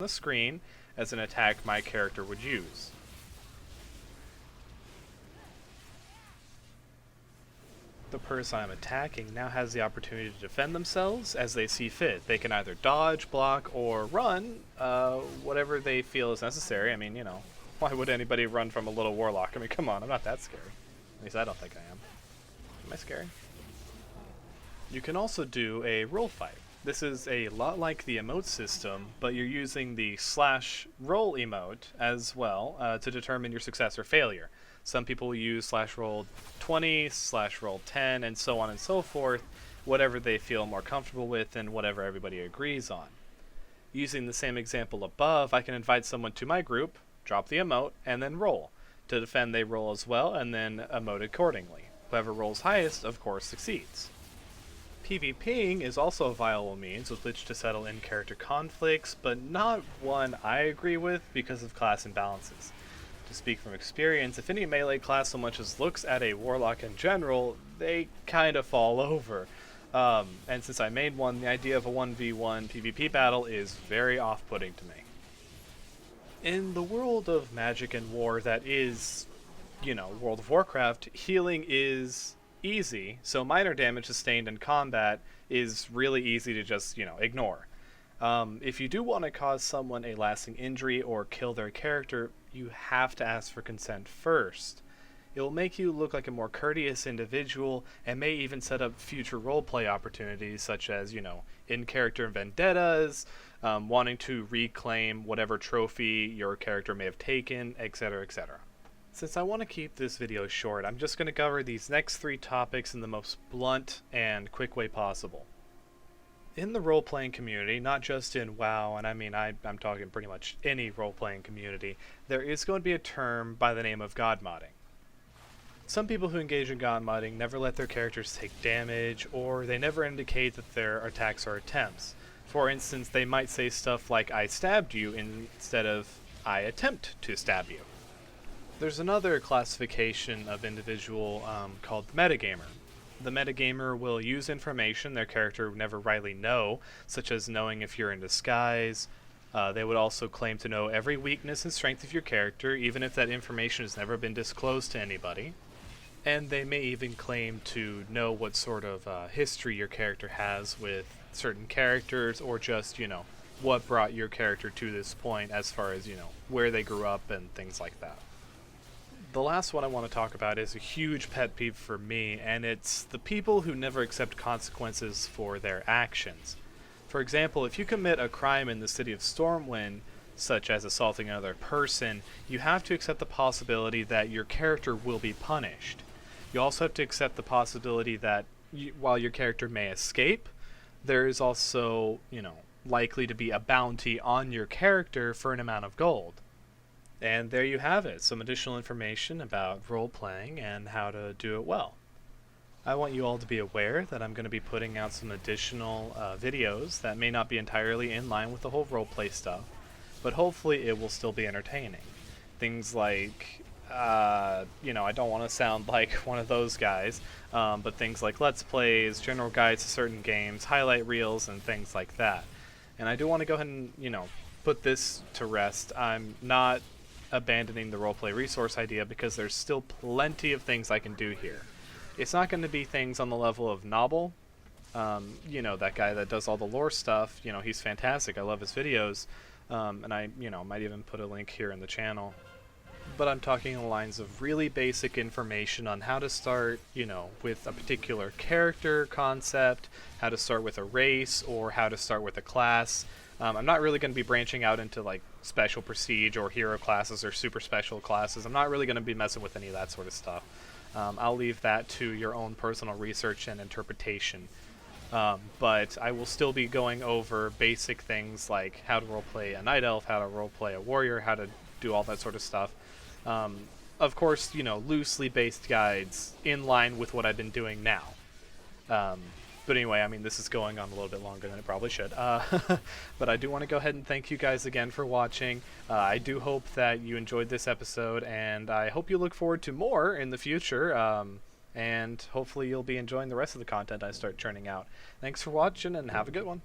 the screen as an attack my character would use. The person I'm attacking now has the opportunity to defend themselves as they see fit. They can either dodge, block, or run, whatever they feel is necessary. I mean, you know, why would anybody run from a little warlock? I mean, come on, I'm not that scary. At least I don't think I am. Am I scary? You can also do a roll fight. This is a lot like the emote system, but you're using the /roll emote as well to determine your success or failure. Some people will use /roll 20, /roll 10, and so on and so forth, whatever they feel more comfortable with and whatever everybody agrees on. Using the same example above, I can invite someone to my group, drop the emote, and then roll. To defend, they roll as well, and then emote accordingly. Whoever rolls highest, of course, succeeds. PvPing is also a viable means with which to settle in-character conflicts, but not one I agree with because of class imbalances. To speak from experience, if any melee class so much as looks at a warlock in general, they kind of fall over. And since I made one, the idea of a 1v1 PvP battle is very off-putting to me. In the world of magic and war that is, you know, World of Warcraft, healing is easy, so minor damage sustained in combat is really easy to just, you know, ignore. If you do want to cause someone a lasting injury or kill their character, you have to ask for consent first. It will make you look like a more courteous individual and may even set up future roleplay opportunities such as, you know, in-character vendettas, wanting to reclaim whatever trophy your character may have taken, etc., etc. Since I want to keep this video short, I'm just going to cover these next 3 topics in the most blunt and quick way possible. In the role-playing community, not just in WoW, and I mean I'm talking pretty much any role-playing community, there is going to be a term by the name of god modding. Some people who engage in god modding never let their characters take damage, or they never indicate that their attacks are attempts. For instance, they might say stuff like "I stabbed you" instead of "I attempt to stab you." There's another classification of individual called the metagamer. The metagamer will use information their character would never rightly know, such as knowing if you're in disguise. They would also claim to know every weakness and strength of your character, even if that information has never been disclosed to anybody. And they may even claim to know what sort of history your character has with certain characters, or just, you know, what brought your character to this point as far as, you know, where they grew up and things like that. The last one I want to talk about is a huge pet peeve for me, and it's the people who never accept consequences for their actions. For example, if you commit a crime in the city of Stormwind, such as assaulting another person, you have to accept the possibility that your character will be punished. You also have to accept the possibility that while your character may escape, there is also, you know, likely to be a bounty on your character for an amount of gold. And there you have it, some additional information about role-playing and how to do it well. I want you all to be aware that I'm going to be putting out some additional videos that may not be entirely in line with the whole roleplay stuff, but hopefully it will still be entertaining. Things like, you know, I don't want to sound like one of those guys, but things like Let's Plays, general guides to certain games, highlight reels, and things like that. And I do want to go ahead and, you know, put this to rest. I'm not abandoning the roleplay resource idea because there's still plenty of things I can do here. It's not going to be things on the level of Novel. You know, that guy that does all the lore stuff, you know, he's fantastic. I love his videos. And I, you know, might even put a link here in the channel. But I'm talking in the lines of really basic information on how to start, you know, with a particular character concept, how to start with a race, or how to start with a class. I'm not really going to be branching out into like special prestige or hero classes or super special classes. I'm not really going to be messing with any of that sort of stuff. I'll leave that to your own personal research and interpretation. But I will still be going over basic things like how to roleplay a night elf, how to roleplay a warrior, how to do all that sort of stuff. Of course, you know, loosely based guides in line with what I've been doing now. But anyway, I mean, this is going on a little bit longer than it probably should. But I do want to go ahead and thank you guys again for watching. I do hope that you enjoyed this episode, and I hope you look forward to more in the future. And hopefully you'll be enjoying the rest of the content I start churning out. Thanks for watching, and have a good one.